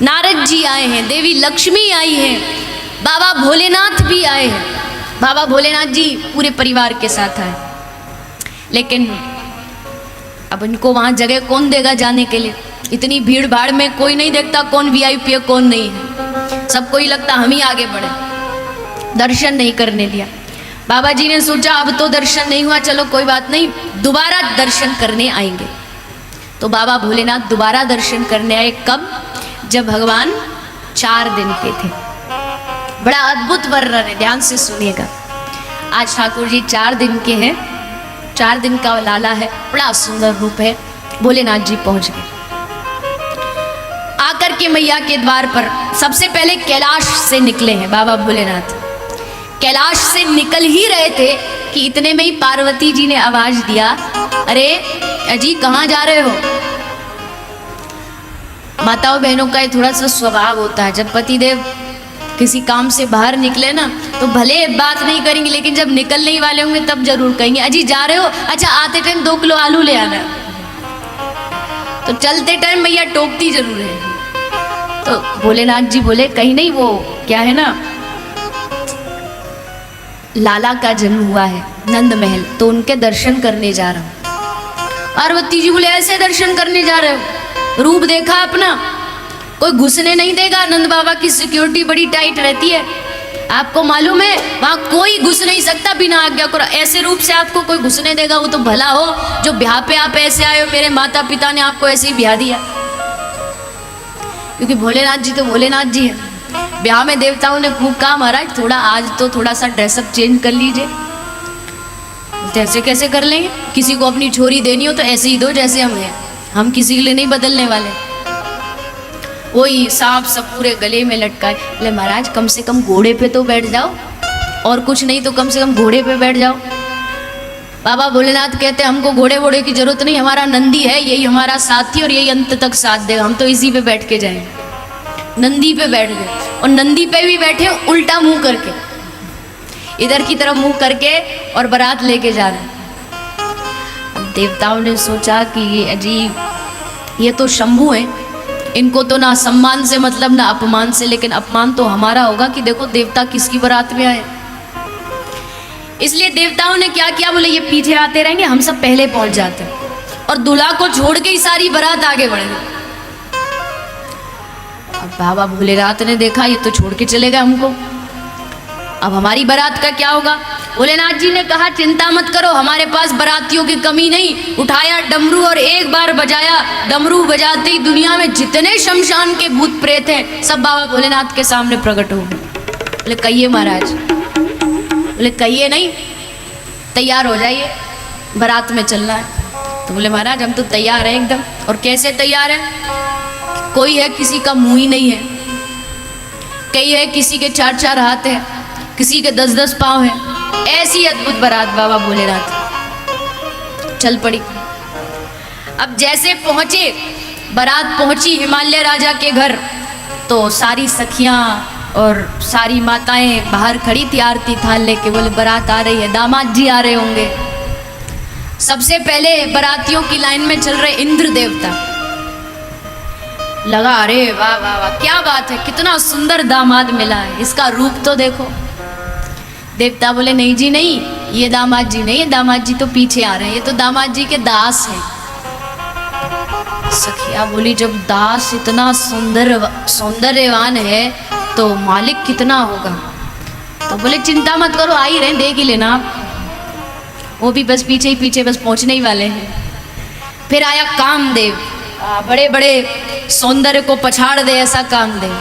नारद जी आए हैं, देवी लक्ष्मी आई है, बाबा भोलेनाथ भी आए हैं। बाबा भोलेनाथ जी पूरे परिवार के साथ आए, लेकिन अब इनको वहाँ जगह कौन देगा जाने के लिए? इतनी भीड़ भाड़ में कोई नहीं देखता कौन वीआईपी है कौन नहीं है, सबको ही लगता हम ही आगे बढ़े। दर्शन नहीं करने दिया। बाबा जी ने सोचा अब तो दर्शन नहीं हुआ, चलो कोई बात नहीं, दोबारा दर्शन करने आएंगे। तो बाबा भोलेनाथ दोबारा दर्शन करने आए। कब? जब भगवान 4 दिन के थे। बड़ा अद्भुत वर्णन है, ध्यान से सुनिएगा। आज ठाकुर जी 4 दिन के हैं, 4 दिन का लाला है, बड़ा सुंदर रूप है। भोलेनाथ जी पहुंच गए। आकर के मैया के द्वार पर सबसे पहले कैलाश से निकले हैं बाबा भोलेनाथ। कैलाश से निकल ही रहे थे कि इतने में ही पार्वती जी ने आवाज दिया, अरे अजी कहाँ जा रहे हो? माताओं बहनों का ये थोड़ा सा स्वभाव होता है, जब पतिदेव किसी काम से बाहर निकले ना तो भले बात नहीं करेंगे, लेकिन जब निकलने ही वाले होंगे तब जरूर कहेंगे, अजी जा रहे हो? अच्छा आते टाइम 2 किलो आलू ले आना। तो चलते टाइम मैया टोकती जरूर है। तो भोलेनाथ जी बोले कहीं नहीं, वो क्या है ना, लाला का जन्म हुआ है नंद महल, तो उनके दर्शन करने जा रहा हूं। पार्वती जी बोले ऐसे दर्शन करने जा रहे हो? रूप देखा अपना, कोई घुसने नहीं देगा। नंद बाबा की सिक्योरिटी बड़ी टाइट रहती है, आपको मालूम है, वहां कोई घुस नहीं सकता बिना आज्ञा को। ऐसे रूप से आपको कोई घुसने देगा वो तो भला हो, जो ब्याह पे आप ऐसे आए हो, मेरे माता पिता ने आपको ऐसे ही ब्याह दिया। क्योंकि भोलेनाथ जी तो भोलेनाथ जी है। ब्याह में देवताओं ने खूब कहा महाराज थोड़ा आज तो थोड़ा सा ड्रेसअप चेंज कर लीजिए। ऐसे कैसे कर लेंगे? किसी को अपनी छोरी देनी हो तो ऐसे ही दो जैसे हम हैं, हम किसी के लिए नहीं बदलने वाले। वही सांप सब पूरे गले में लटकाए। बोले महाराज कम से कम घोड़े पे तो बैठ जाओ, और कुछ नहीं तो कम से कम घोड़े पे बैठ जाओ। बाबा भोलेनाथ कहते हैं हमको घोड़े वोड़े की जरूरत नहीं, हमारा नंदी है, यही हमारा साथी और यही अंत तक साथ देगा, हम तो इसी पे बैठ के जाएंगे। नंदी पे बैठ गए, और नंदी पे भी बैठे उल्टा मुंह करके, इधर की तरफ मुंह करके, और बारात लेके जा रहे हैं। अब देवताओं ने सोचा कि ये अजीब, ये तो शंभू है, इनको तो ना सम्मान से मतलब ना अपमान से, लेकिन अपमान तो हमारा होगा कि देखो देवता किसकी बारात में आए। इसलिए देवताओं ने क्या किया, बोले ये पीछे आते रहेंगे, हम सब पहले पहुंच जाते हैं, और दूल्हा को छोड़ के ही सारी बारात आगे बढ़ गई। अब बाबा भोलेनाथ ने देखा ये तो छोड़ के चले गए हमको, अब हमारी बारात का क्या होगा? भोलेनाथ जी ने कहा चिंता मत करो, हमारे पास बारातियों की कमी नहीं। उठाया डमरू और एक बार बजाया, डमरू बजाते ही दुनिया में जितने शमशान के भूत प्रेत हैं सब बाबा भोलेनाथ के सामने प्रकट हो गए। बोले कहिए महाराज, बोले कहिए नहीं, तैयार हो जाइए, बारात में चलना है। तो बोले महाराज हम तो तैयार हैं एकदम। और कैसे तैयार हैं? कोई है किसी का मुंह ही नहीं है, कई है किसी के 4-4 हाथ है, किसी के 10-10 पाँव है। ऐसी अद्भुत बारात बाबा भोलेनाथ चल पड़ी। अब जैसे पहुंचे, बारात पहुंची हिमालय राजा के घर, तो सारी सखियां और सारी माताएं बाहर खड़ी थी आरती थाल लेके। बोले बारात आ रही है, दामाद जी आ रहे होंगे। सबसे पहले बारातियों की लाइन में चल रहे इंद्र देवता। लगा अरे वाह वाह वाह क्या बात है, कितना सुंदर दामाद मिला है, इसका रूप तो देखो। देवता बोले नहीं जी नहीं, ये दामाद जी नहीं, ये दामाद जी तो पीछे आ रहे हैं, ये तो दामाद जी के दास हैं। सखिया बोली जब दास इतना सौंदर्यवान है तो मालिक कितना होगा? तो बोले चिंता मत करो, आ ही रहे, देख ही लेना आप, वो भी बस पीछे ही पीछे बस पहुंचने ही वाले हैं। फिर आया कामदेव, बड़े बड़े सौंदर्य को पछाड़ दे ऐसा कामदेव।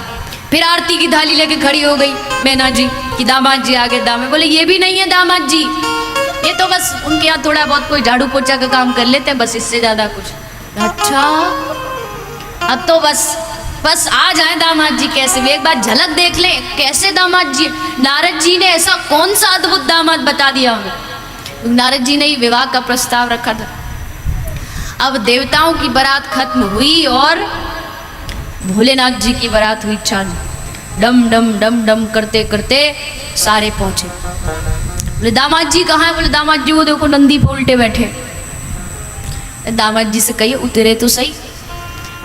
फिर आरती की थाली लेके खड़ी हो गई मैना जी कि दामाद जी आगे। दामाद बोले ये भी नहीं है दामाद जी, ये तो बस उनके यहाँ थोड़ा बहुत कोई झाड़ू पोछा का काम कर लेते हैं, बस इससे ज्यादा कुछ। अच्छा अब तो बस आ जाए दामाद जी, कैसे भी एक बार झलक देख ले कैसे दामाद जी। नारद जी ने ऐसा कौन सा अद्भुत दामाद बता दिया हमें, नारद जी ने ही विवाह का प्रस्ताव रखा था। अब देवताओं की बारात खत्म हुई और भोलेनाथ जी की बारात हुई चालू। डम डम डम डम करते करते सारे पहुंचे। बोले दामाद जी कहाँ है? बोले दामाद जी वो देखो नंदी पे उल्टे बैठे। दामाद जी से कहिए उतरे तो सही।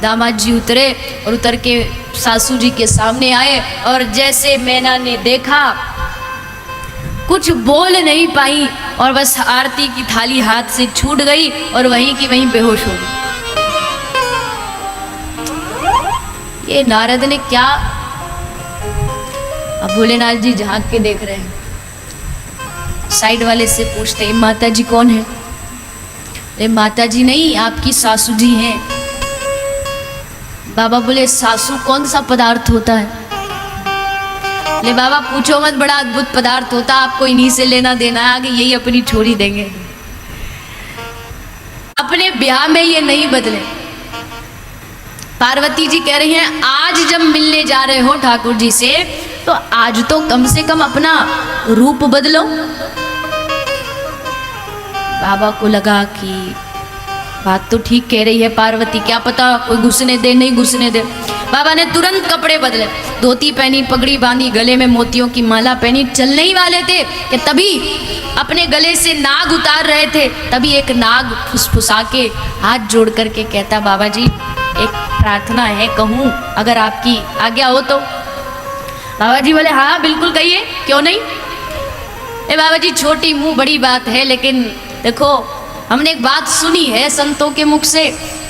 दामाद जी उतरे और उतर के सासू जी के सामने आए और जैसे मैना ने देखा कुछ बोल नहीं पाई और बस आरती की थाली हाथ से छूट गई और वहीं की वहीं बेहोश हो गई। ये नारद ने क्या, अब भोलेनाथ जी झांक के देख रहे हैं, साइड वाले से पूछते हैं माता जी कौन है? अरे माता जी नहीं, आपकी सासू जी हैं। बाबा बोले सासू कौन सा पदार्थ होता है? ले बाबा पूछो मत, बड़ा अद्भुत पदार्थ होता, आपको इन्हीं से लेना देना है, आगे यही अपनी छोड़ी देंगे। अपने ब्याह में ये नहीं बदले। पार्वती जी कह रही हैं आज जब मिलने जा रहे हो ठाकुर जी से तो आज तो कम से कम अपना रूप बदलो। बाबा को लगा कि बात तो ठीक कह रही है पार्वती, क्या पता कोई घुसने दे नहीं घुसने दे। बाबा ने तुरंत कपड़े बदले, धोती पहनी, पगड़ी बांधी, गले में मोतियों की माला पहनी। चलने ही वाले थे कि तभी अपने गले से नाग उतार रहे थे, तभी एक नाग फुसफुसा के हाथ जोड़ करके कहता बाबा जी एक प्रार्थना है, कहूँ अगर आपकी आज्ञा हो तो। बाबा जी बोले हाँ बिल्कुल कहिए, क्यों नहीं। बाबा जी छोटी मुंह बड़ी बात है, लेकिन देखो हमने एक बात सुनी है संतों के मुख से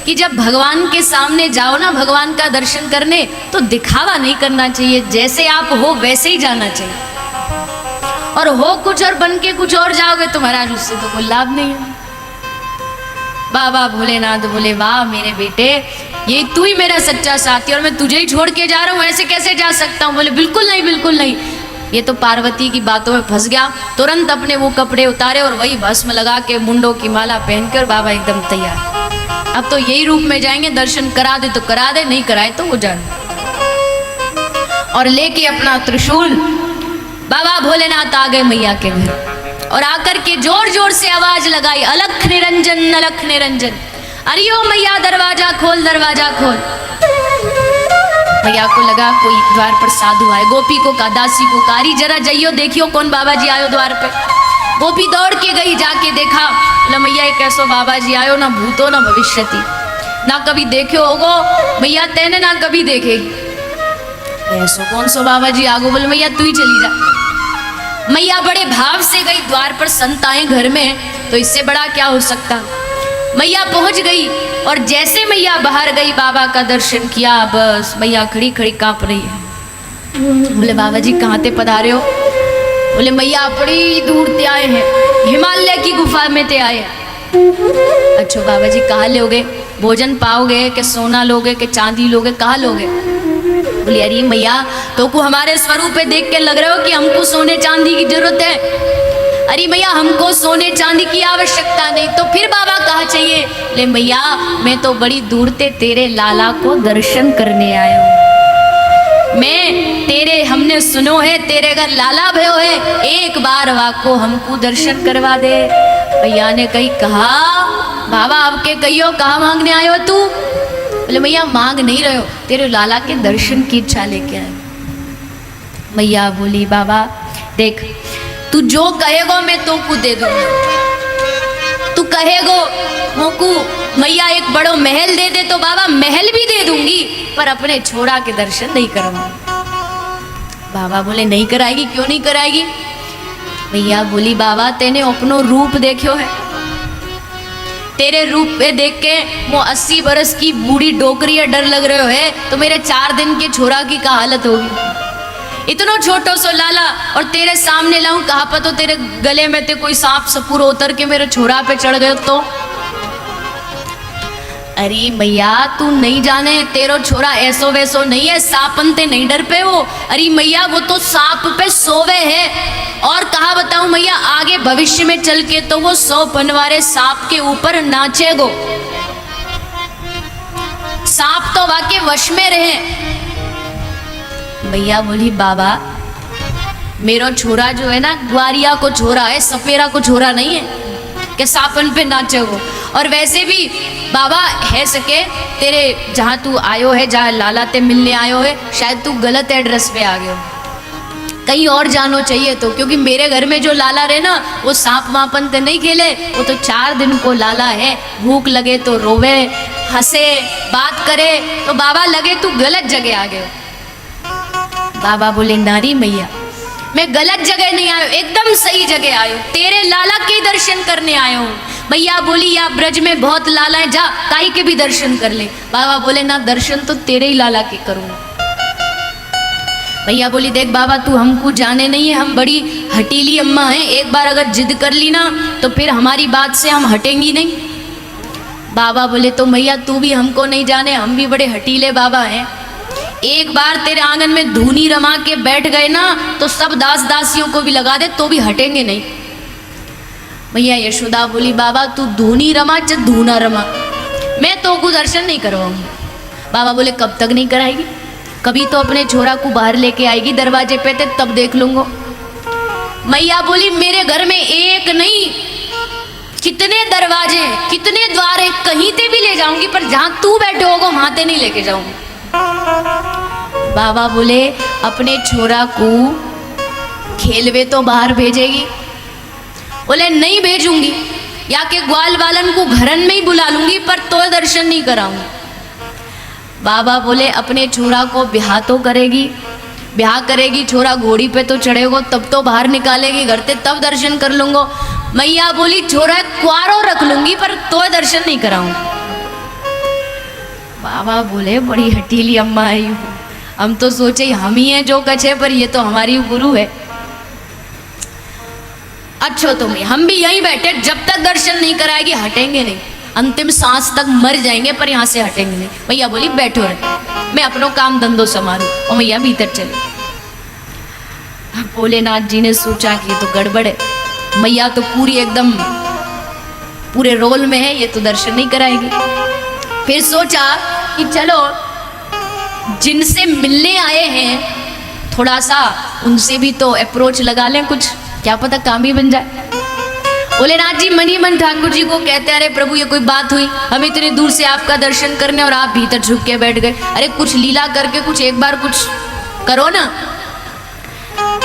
कि जब भगवान के सामने जाओ ना, भगवान का दर्शन करने, तो दिखावा नहीं करना चाहिए, जैसे आप हो वैसे ही जाना चाहिए। और हो कुछ और बन के कुछ और जाओगे तो महाराज उससे तो कोई लाभ नहीं है। बाबा भोलेनाथ बोले वाह मेरे बेटे, ये तू ही मेरा सच्चा साथी और मैं तुझे ही छोड़ के जा रहा हूँ, ऐसे कैसे जा सकता हूँ? बोले बिल्कुल नहीं बिल्कुल नहीं। ये तो पार्वती की बातों में फंस गया, तुरंत अपने वो कपड़े उतारे और वही भस्म लगा के मुंडों की माला पहनकर बाबा एकदम तैयार। अब तो यही रूप में जाएंगे, दर्शन करा दे तो करा दे, नहीं कराए तो वो जाने। और लेके अपना त्रिशूल बाबा भोलेनाथ आ गए मैया के घर और आकर के जोर जोर से आवाज लगाई अलख निरंजन अलख निरंजन, अरे ओ मैया दरवाजा खोल दरवाजा खोल। मैया को लगा कोई द्वार पर साधु आए, गोपी को कहा दासी को कारी जरा जाइयो देखियो कौन बाबा जी आयो द्वार पे। गोपी दौड़ के गई, जाके देखा, बोला मैया एक ऐसो बाबा जी आयो ना भूतो ना भविष्यति, ना कभी देखो होगो मैया तेने ना कभी देखेगी। ऐसो कौन सो बाबा जी आगो? बोले मैया तू ही चली जा। मैया बड़े भाव से गई, द्वार पर संत आए घर में तो इससे बड़ा क्या हो सकता। मैया पहुंच गई और जैसे मैया बाहर गई बाबा का दर्शन किया, बस मैया खड़ी खड़ी कांप रही है। बोले बाबा जी कहाँ ते पधारे हो? बोले मैया बड़ी दूर ते आए हैं, हिमालय की गुफा में ते आए। अच्छा बाबा जी कहाँ लोगे? भोजन पाओगे कि सोना लोगे कि चांदी लोगे, कहाँ लोगे? बोली अरे मैया तो को हमारे स्वरूप पे देख के लग रहे हो कि हमको सोने चांदी की जरूरत है। अरे मैया हमको सोने चांदी की आवश्यकता नहीं, तो फिर बाबा कहाँ चाहिए? ले मैया मैं तो बड़ी दूर से तेरे लाला को दर्शन करने आया हूँ। मैं तेरे हमने सुनो है तेरे घर लाला भयो है, एक बार वाको हमको दर्शन करवा दे। मैया ने कही कहा बाबा आपके कहियो कहाँ मांगने आयो तू? बोले मैया मांग नहीं रहे हो, तेरे लाला के दर्शन की इच्छा लेके आए। मैया बोली बाबा देख तू जो कहेगो मैं तो को दे दूंगा। तू कहेगो मोकू मैया एक बड़ो महल दे दे तो बाबा महल भी दे दूंगी, पर अपने छोरा के दर्शन नहीं करवाऊंगी। बाबा बोले नहीं कराएगी? क्यों नहीं कराएगी? मैया बोली बाबा तेने अपनो रूप देखो है, तेरे रूप पे देख के वो 80 बरस की बूढ़ी डोकरी डर लग रहे है, तो मेरे 4 दिन के छोरा की क्या हालत होगी? इतना छोटो सो लाला और तेरे सामने लाऊं, कहा पतो तेरे गले में ते कोई सांप सपूर उतर के मेरे छोरा पे चढ़ गए तो? अरे मैया तू नहीं जाने तेरो छोरा ऐसो वैसो नहीं है, सांपन ते नहीं डर पे वो। अरे मैया वो तो सांप पे सोवे है, और कहा बताऊं मैया आगे भविष्य में चल के तो वो 100 बनवारे सांप के ऊपर नाचेगो। सांप तो वाके वश में रहे। मैया बोली बाबा मेरा छोरा जो है ना ग्वारिया को छोरा है, सपेरा को छोरा नहीं है कि सांपन पे नाचेगो। और वैसे भी बाबा है सके तेरे जहाँ तू आयो है, जहाँ लाला ते मिलने आयो है, शायद तू गलत एड्रेस पे आ गयो, कहीं और जानो चाहिए तो, क्योंकि मेरे घर में जो लाला रहे ना वो सांप वापन ते नहीं खेले, वो तो 4 दिन को लाला है, भूख लगे तो रोवे, हंसे, बात करे तो बाबा लगे तू गलत जगह आ गए। बाबा बोले नारी मैया, मैं गलत जगह नहीं आयो, एकदम सही जगह आयो, तेरे लाला के दर्शन करने आयो हूँ। मैया बोली या ब्रज में बहुत लाला है, जा ताई के भी दर्शन कर ले। बाबा बोले ना, दर्शन तो तेरे ही लाला के करूँगा। मैया बोली देख बाबा, तू हमको जाने नहीं है, हम बड़ी हटीली अम्मा हैं, एक बार अगर जिद कर ली ना तो फिर हमारी बात से हम हटेंगी नहीं। बाबा बोले तो मैया तू भी हमको नहीं जाने, हम भी बड़े हटीले बाबा हैं, एक बार तेरे आंगन में धूनी रमा के बैठ गए ना तो सब दास दासियों को भी लगा दे तो भी हटेंगे नहीं। मैया यशोदा बोली बाबा तू धूनी रमा चाहे धूना रमा, मैं तो को दर्शन नहीं करवाऊंगी। बाबा बोले कब तक नहीं कराएगी, कभी तो अपने छोरा को बाहर लेके आएगी दरवाजे पे थे तब देख लूंगा। मैया बोली मेरे घर में एक नहीं कितने दरवाजे कितने द्वार है, कहीं ते भी ले जाऊंगी, पर जहां तू बैठे होगा वहां ते नहीं लेके जाऊंगी। बाबा बोले अपने छोरा को खेलवे तो बाहर भेजेगी? बोले नहीं भेजूंगी, या के ग्वाल वालन को घरन में ही बुला लूंगी, पर तो दर्शन नहीं कराऊंगी। बाबा बोले अपने छोरा को ब्याह तो करेगी, ब्याह करेगी, छोरा घोड़ी पे तो चढ़ेगा तब तो बाहर निकालेगी घर से, तब दर्शन कर लूंगा। मैया बोली छोरा क्वारो रख लूंगी पर तो दर्शन नहीं कराऊंगी। बाबा बोले बड़ी हटीली अम्मा आई हूँ, हम तो सोचे हम ही हैं जो कछे, पर ये तो हमारी गुरु है। अच्छा तो हम भी यहीं बैठे, जब तक दर्शन नहीं कराएगी हटेंगे नहीं, अंतिम सांस तक मर जाएंगे पर यहाँ से हटेंगे नहीं। मैया बोली बैठो रहे, मैं अपनो काम धंधो संभालूं, और मैया भीतर चले। भोलेनाथ जी ने सोचा कि ये तो गड़बड़ है, मैया तो पूरी एकदम पूरे रोल में है, ये तो दर्शन नहीं कराएगी। फिर सोचा कि चलो जिनसे मिलने आए हैं थोड़ा सा उनसे भी तो अप्रोच लगा लें, कुछ क्या पता काम ही बन जाए। भोलेनाथ जी मन ही मन ठाकुर जी को कहते अरे प्रभु ये कोई बात हुई, हम इतनी दूर से आपका दर्शन करने और आप भीतर झुक के बैठ गए, अरे कुछ लीला करके कुछ एक बार कुछ करो ना।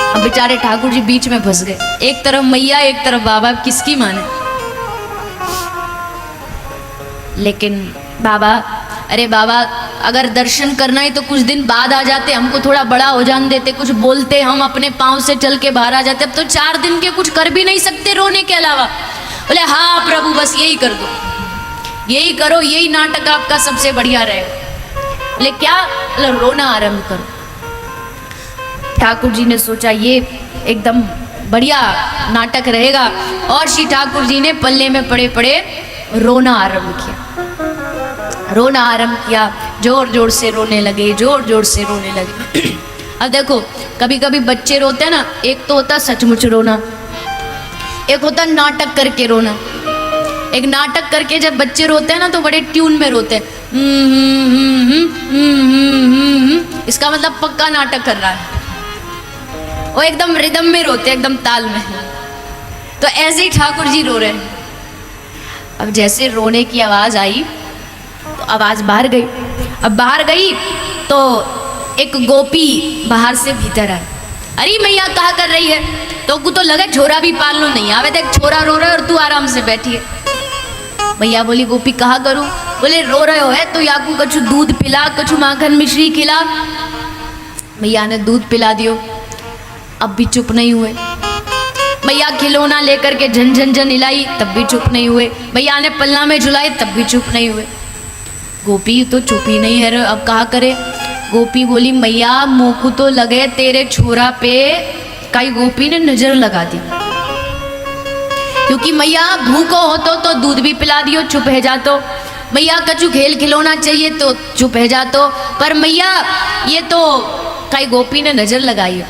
अब बेचारे ठाकुर जी बीच में फंस गए, एक तरफ मैया एक तरफ बाबा, किसकी माने। लेकिन बाबा अरे बाबा अगर दर्शन करना ही तो कुछ दिन बाद आ जाते, हमको थोड़ा बड़ा हो जाने देते, कुछ बोलते, हम अपने पाँव से चल के बाहर आ जाते, अब तो 4 दिन के कुछ कर भी नहीं सकते रोने के अलावा। बोले हाँ प्रभु बस यही कर दो, यही करो, यही नाटक आपका सबसे बढ़िया रहेगा। बोले क्या? बोले रोना आरंभ करो। ठाकुर जी ने सोचा ये एकदम बढ़िया नाटक रहेगा, और श्री ठाकुर जी ने पल्ले में पड़े पड़े रोना आरंभ किया। रोना आरंभ किया, जोर जोर से रोने लगे, जोर जोर से रोने लगे। अब देखो कभी कभी बच्चे रोते हैं ना, एक तो होता सचमुच रोना, एक होता नाटक करके रोना। एक नाटक करके जब बच्चे रोते हैं ना तो बड़े ट्यून में रोते हैं, इसका मतलब पक्का नाटक कर रहा है, वो एकदम रिदम में रोते हैं, एकदम ताल में। तो ऐसे ही ठाकुर जी रो रहे हैं। अब जैसे रोने की आवाज आई तो आवाज बाहर गई। अब बाहर गई तो एक गोपी बाहर से भीतर आई। अरे मैया कहा कर रही है? तो को तो लगा छोरा भी पाल लो, नहीं आवे देख छोरा रो रहा है और तू आराम से बैठी है। मैया बोली गोपी कहा करूं? बोले रो रहे हो है तो याकू कछु दूध पिला, कछु माखन मिश्री खिला। मैया ने दूध पिला दियो, अब भी चुप नहीं हुए। मैया खिलौना लेकर के झन झन झन हिलाई, तब भी चुप नहीं हुए। मैया ने पल्ला में झुलाई, तब भी चुप नहीं हुए। गोपी तो चुप ही नहीं है, अब कहा करे। गोपी बोली मैया मोकू तो लगे तेरे छोरा पे कई गोपी ने नजर लगा दी, क्योंकि मैया भूखो हो तो दूध भी पिला दियो, चुप है जातो। मैया कछु खेल खिलौना चाहिए तो चुप है जातो, पर मैया ये तो कई गोपी ने नजर लगाई है।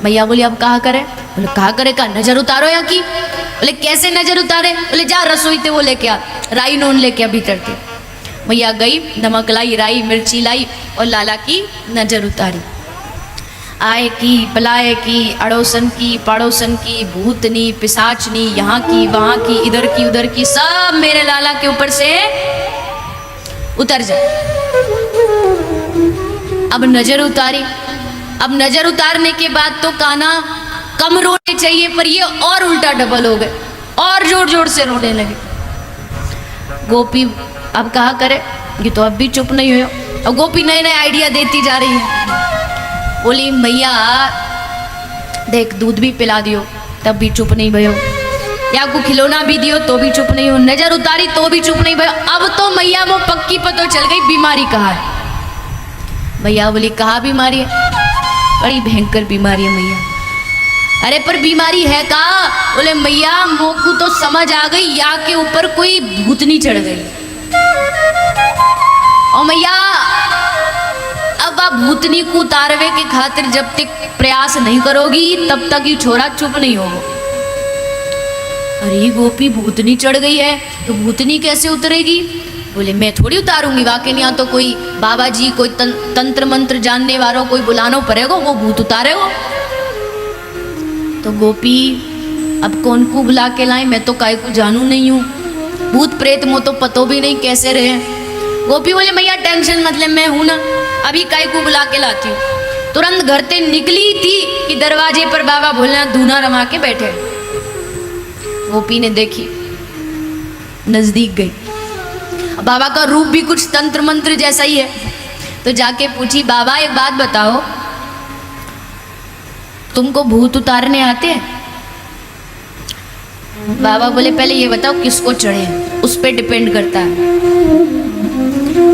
मैया बोली अब कहा करे? बोले कहा करे का नजर उतारो या की? बोले कैसे नजर उतारे? बोले जा रसोई थे वो लेके आ, राई नून लेके आ भीतर थे। मैया गई, नमक लाई, राई मिर्ची लाई और लाला की नजर उतारी। आए की पलाए की, अड़ोसन की पड़ोसन की, भूतनी पिशाचनी, यहाँ की वहाँ की, इधर की उधर की, सब मेरे लाला के ऊपर से उतर जाए। अब नजर उतारी। अब नजर उतारने के बाद तो कान्हा कम रोने चाहिए, पर ये और उल्टा डबल हो गए और जोर जोर से रोने लगे। गोपी अब कहा करे, ये तो अब भी चुप नहीं हुए। अब गोपी नए नए आइडिया देती जा रही है। बोली मैया देख दूध भी पिला दियो तब भी चुप नहीं भयो, या को खिलौना भी दियो तो भी चुप नहीं हो, नजर उतारी तो भी चुप नहीं भयो। अब तो मैया वो पक्की पतो चल गई बीमारी कहाँ है। मैया बोली कहाँ बीमारी है? बड़ी भयंकर बीमारी है मैया। अरे पर बीमारी है कहाँ? बोले मैया मोकू तो समझ आ गई या के ऊपर कोई भूतनी चढ़ गई। और मैया अब आप भूतनी को उतारवे के खातिर जब तक प्रयास नहीं करोगी तब तक ये छोरा चुप नहीं होगा। अरे गोपी भूतनी चढ़ गई है तो भूतनी कैसे उतरेगी? बोले मैं थोड़ी उतारूंगी, वाकई नहीं तो कोई बाबा जी कोई तंत्र मंत्र जानने वालों कोई बुलाना पड़ेगा, वो भूत उतारेगा। तो गोपी अब कौन को बुला के लाए? मैं तो काय को जानू नहीं हूँ, भूत प्रेत मो तो पतो भी नहीं कैसे रहे। गोपी बोले मैया टेंशन मत ले, मैं हूं ना, अभी काय को बुला के लाती हूँ। तुरंत घर से निकली थी कि दरवाजे पर बाबा भोलेनाथ धूना रमा के बैठे। गोपी ने देखी, नजदीक गई, बाबा का रूप भी कुछ तंत्र मंत्र जैसा ही है। तो जाके पूछी बाबा एक बात बताओ, तुमको भूत उतारने आते हैं? बाबा बोले पहले ये बताओ किसको चढ़े, उस पे डिपेंड करता है।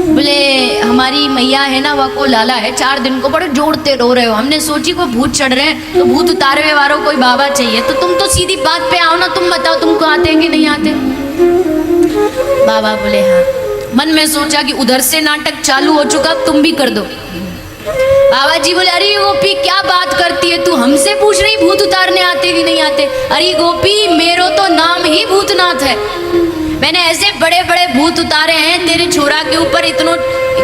बोले हमारी मैया है ना, वह को लाला है, 4 दिन को बड़े जोड़ते रो रहे हो, हमने सोची को भूत चढ़ रहे हैं तो भूत उतारवे वालों कोई बाबा चाहिए, तो तुम तो सीधी बात पे आओ ना, तुम बताओ तुमको आते हैं कि नहीं आते? बाबा बोले हाँ। मन में सोचा कि उधर से नाटक चालू हो चुका, तुम भी कर दो। बाबा जी बोले अरे गोपी क्या बात करती है तू, हमसे पूछ रही भूत उतारने आते कि नहीं आते? अरे गोपी मेरो तो नाम ही भूतनाथ है, मैंने ऐसे बड़े बड़े भूत उतारे हैं तेरे छोरा के ऊपर, इतनो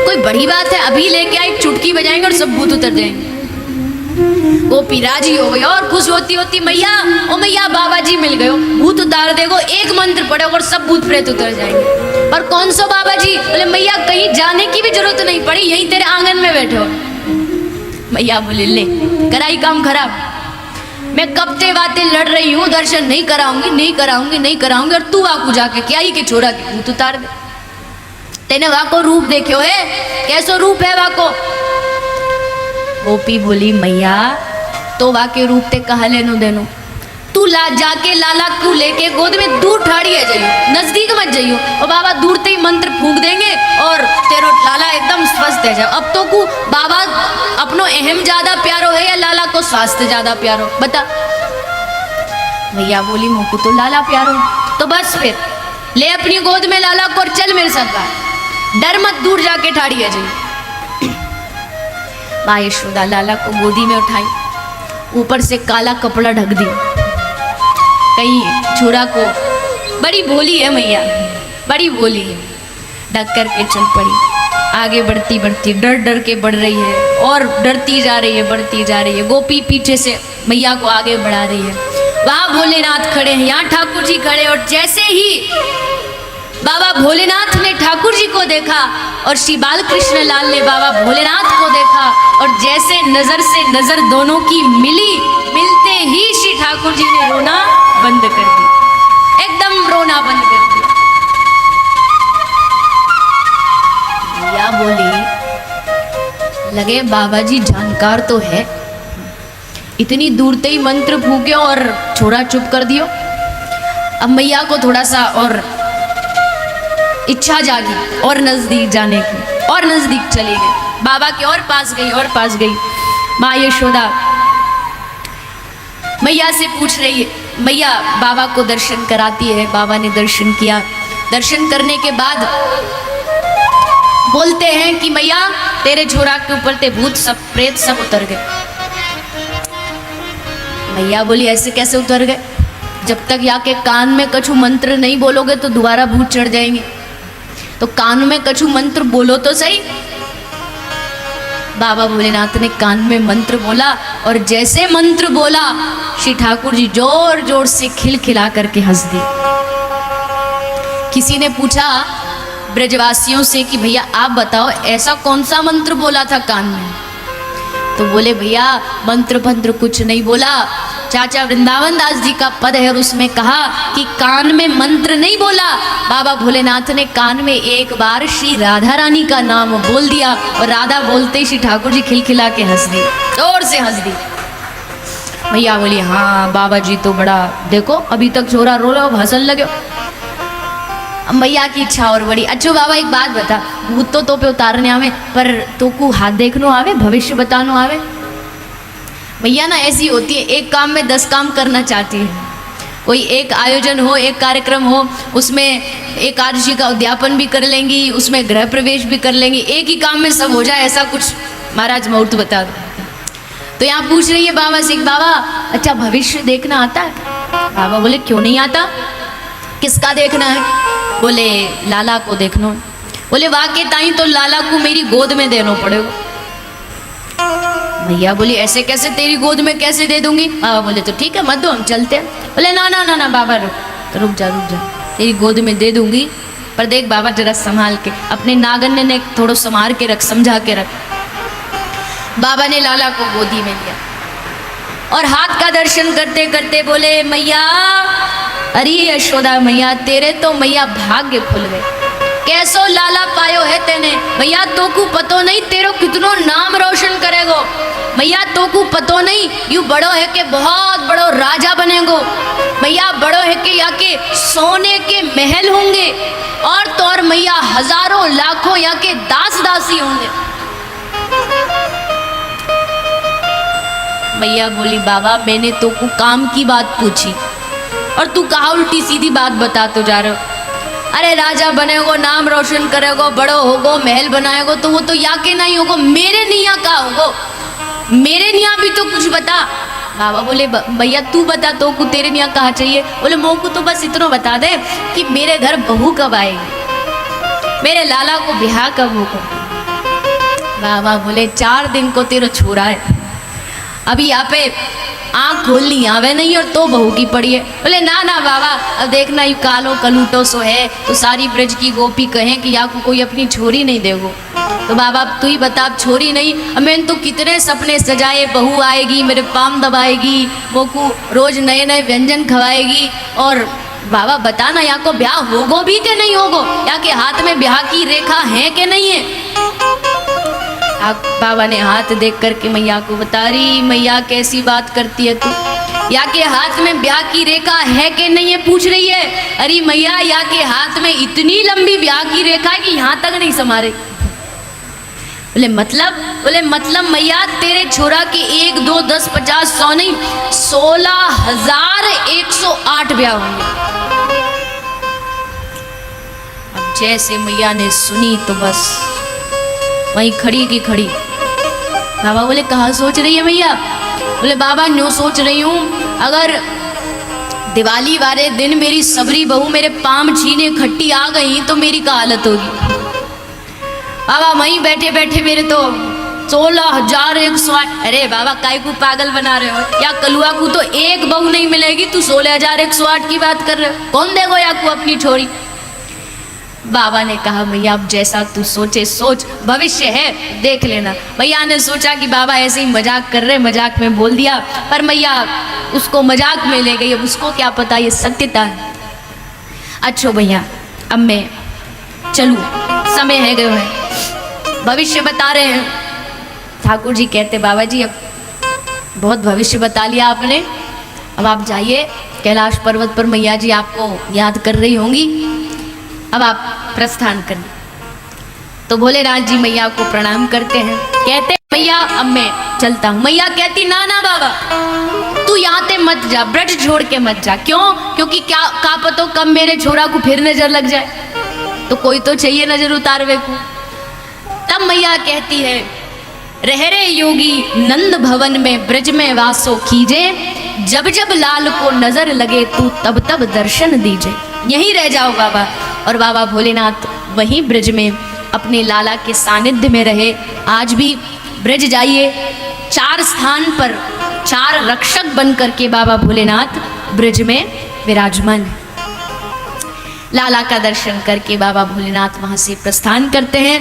कोई बड़ी बात है? अभी लेके आई चुटकी बजाएंगे और सब भूत उतर जाएंगे। गोपी राजी हो गई और खुश होती होती मैया ओ मैया बाबा जी मिल गए, भूत उतार देगो, एक मंत्र पड़ेगा और सब भूत प्रेत उतर जाएंगे। पर कौन सा बाबा जी? बोले मैया कहीं जाने की भी जरूरत नहीं पड़ी, यहीं तेरे आंगन में बैठे हो। मैया बोले ले कराई काम खराब, मैं कब से बातें लड़ रही हूँ, दर्शन नहीं कराऊंगी नहीं कराऊंगी नहीं कराऊंगी, और तू वाकू जाके क्या ही के छोरा के भूत उतार दे। तेने वाको रूप देखो है, कैसो रूप है वाको? गोपी बोली मैया तो वाके रूप ते कहा लेनो देनो, तू ला जाके लाला को लेके गोद में दूर ठाड़ी है जाइयो, नजदीक मत जाइयो, और बाबा दूर ते ही मंत्र फूंक देंगे और तेरो लाला एकदम स्वस्थ है जाए। अब तो को बाबा अपनो अहम ज्यादा प्यारो है या लाला को स्वास्थ्य ज्यादा प्यारो बता? भैया बोली मोको तो लाला प्यारो, तो बस फिर ले अपनी गोद में लाला को और चल मेरे साथ बाहर, डर मत, दूर जाके ठाड़ी है जाइयो। माँ यशोदा लाला को गोदी में उठाई, ऊपर से काला कपड़ा ढक दी, कहीं छोरा को, बड़ी भोली है मैया, बड़ी भोली है, ढक करके चल पड़ी। आगे बढ़ती बढ़ती डर डर के बढ़ रही है और डरती जा रही है, बढ़ती जा रही है। गोपी पीछे से मैया को आगे बढ़ा रही है। वहाँ भोलेनाथ खड़े हैं, यहाँ ठाकुर जी खड़े, और जैसे ही बाबा भोलेनाथ ने ठाकुर जी को देखा और श्री बाल कृष्ण लाल ने बाबा भोलेनाथ को देखा, और जैसे नजर से नजर दोनों की मिली, मिलते ही श्री ठाकुर जी ने रोना बंद कर दिया, एकदम रोना बंद कर दिया। या बोली लगे बाबा जी जानकार तो है, इतनी दूर से ही मंत्र फूके और छोरा चुप कर दियो। अब मैया को थोड़ा सा और इच्छा जागी और नजदीक जाने की, और नजदीक चली गई, बाबा के और पास गई और पास गई। माँ यशोदा मैया से पूछ रही है, मैया बाबा को दर्शन कराती है। बाबा ने दर्शन किया, दर्शन करने के बाद बोलते हैं कि मैया तेरे छोरा के ऊपर ते भूत सब प्रेत सब उतर गए। मैया बोली ऐसे कैसे उतर गए? जब तक यहाँ के कान में कछु मंत्र नहीं बोलोगे तो दोबारा भूत चढ़ जाएंगे, तो कान में कछु मंत्र बोलो तो सही। बाबा भोलेनाथ ने कान में मंत्र बोला, और जैसे मंत्र बोला श्री ठाकुर जी जोर जोर से खिलखिला करके हंस दी। किसी ने पूछा ब्रजवासियों से कि भैया आप बताओ ऐसा कौन सा मंत्र बोला था कान में? तो बोले भैया मंत्र भंत्र कुछ नहीं बोला, चाचा वृंदावन दास जी का पद है और उसमें कहा कि कान में मंत्र नहीं बोला, बाबा भोलेनाथ ने कान में एक बार श्री राधा रानी का नाम बोल दिया और राधा बोलते ही श्री ठाकुर जी खिलखिला के हंस दी, जोर से हंस दी। भैया बोली हाँ बाबा जी तो बड़ा, देखो अभी तक छोरा रो रहा हो, हंसन लगे। मैया की इच्छा और बड़ी। अच्छो बाबा एक बात बता, भूत तो पे उतारने आवे पर तो को हाथ देखनो आवे, भविष्य बतानो आवे? मैया ना ऐसी होती है, एक काम में 10 काम करना चाहती है। कोई एक आयोजन हो, एक कार्यक्रम हो, उसमें एकादशी का उद्यापन भी कर लेंगी, उसमें गृह प्रवेश भी कर लेंगी, एक ही काम में सब हो जाए ऐसा कुछ महाराज मुहूर्त बता दो। तो यहाँ पूछ रही है बाबा से, बाबा अच्छा भविष्य देखना आता है? बाबा बोले क्यों नहीं आता, किसका देखना है? बोले लाला को देखना। बोले वाकई ताई तो लाला को मेरी गोद में देना पड़ेगा। भैया बोली ऐसे कैसे, तेरी गोद में कैसे दे दूंगी? बाबा बोले तो ठीक है मत दो, हम चलते हैं। बोले ना ना ना ना बाबा रुक जा, तेरी गोद में दे दूंगी, पर देख बाबा जरा संभाल के, अपने नागन ने थोड़ा संभाल के रख, समझा के रख। बाबा ने लाला को गोदी में लिया और हाथ का दर्शन करते करते बोले मैया, अरे यशोदा मैया तेरे तो मैया भाग्य खुल गए, कैसो लाला पायो है तेने मैया, तो को पतो नहीं तेरो कितनो नाम रोशन करेगो मैया, तो को पतो नहीं यू बड़ो है के बहुत बड़ो राजा बनेगो मैया, बड़ो है के या के सोने के महल होंगे और तो और मैया हजारों लाखों या के दास दासी होंगे। मैया बोली बाबा मैंने तो को काम की बात पूछी और तू कहा उल्टी सीधी बात बता तो जा रहे हो। अरे राजा बनेगो, नाम रोशन करेगो, बड़ो होगो, महल बनाएगो, तो वो तो या के नहीं होगो, मेरे निया का होगो, मेरे निया भी तो कुछ बता। बाबा बोले भैया तू बता तो को तेरे निया कहाँ चाहिए? बोले मो को तो बस इतना बता दे कि मेरे घर बहू कब आएगी, मेरे लाला को ब्याह कब होगा। बाबा बोले 4 दिन को तेरा छोरा है, अभी यहाँ पे आँख खोलनी आवे नहीं और तो बहू की पड़ी है। बोले ना ना बाबा अब देखना यू कालो कलूटो सो है तो सारी ब्रज की गोपी कहें कि यहाँ को कोई अपनी छोरी नहीं देगो। तो बाबा तू ही बता, अब छोरी नहीं, मैंने तो कितने सपने सजाए, बहू आएगी मेरे पाम दबाएगी, वो को रोज नए नए व्यंजन खवाएगी, और बाबा बताना यहाँ को ब्याह होगो भी के नहीं होगो, यहाँ के हाथ में ब्याह की रेखा है कि नहीं है? बाबा ने हाथ देख करके मैया को बता रही, मैया कैसी बात करती है तू, या के हाथ में ब्याह की रेखा है कि नहीं है पूछ रही है। अरे मैया या के हाथ में इतनी लंबी ब्याह की रेखा है कि यहाँ तक नहीं समारे। बोले मतलब मैया तेरे छोरा के 1 2 10 50 100 नहीं 16,108 ब्याह होंगे। अब जैसे मैया ने सुनी तो बस वहीं खड़ी की खड़ी। बाबा बोले कहाँ सोच रही है मैया? बोले बाबा न्यू सोच रही हूँ, अगर दिवाली वाले दिन मेरी सबरी बहू मेरे पाम छीने खट्टी आ गई तो मेरी क्या हालत होगी। बाबा वहीं बैठे बैठे मेरे तो 16,108। अरे बाबा काय को पागल बना रहे हो, या कलुआ को तो एक बहू नहीं मिलेगी, तू 16,108 की बात कर रहे हो, कौन देगो या को अपनी छोरी? बाबा ने कहा भैया अब जैसा तू सोचे सोच, भविष्य है देख लेना। भैया ने सोचा कि बाबा ऐसे ही मजाक कर रहे, मजाक में बोल दिया, पर मैया उसको मजाक में ले गई, अब उसको क्या पता ये सत्यता है। अच्छा भैया अब मैं चलूँ, समय है गए हैं, भविष्य बता रहे हैं। ठाकुर जी कहते बाबा जी अब बहुत भविष्य बता लिया आपने, अब आप जाइए, कैलाश पर्वत पर मैया जी आपको याद कर रही होंगी, अब आप प्रस्थान करें। तो भोलेनाथ जी मैया को प्रणाम करते हैं, कहते मैया अब मैं चलता हूँ। मैया कहती ना ना बाबा तू यहाँ से मत जा, ब्रज छोड़ के मत जा। क्यों? क्योंकि क्या का पतो कब मेरे छोरा को फिर नजर लग जाए, तो कोई तो चाहिए नजर उतारवे को। तब मैया कहती है रह रे योगी नंद भवन में ब्रज में वासो कीजे, जब जब लाल को नजर लगे तू तब तब दर्शन दीजे। यहीं रह जाओ बाबा। और बाबा भोलेनाथ वहीं ब्रज में अपने लाला के सानिध्य में रहे। आज भी ब्रज जाइए, 4 स्थान पर 4 रक्षक बन करके बाबा भोलेनाथ ब्रज में विराजमान है। लाला का दर्शन करके बाबा भोलेनाथ वहां से प्रस्थान करते हैं।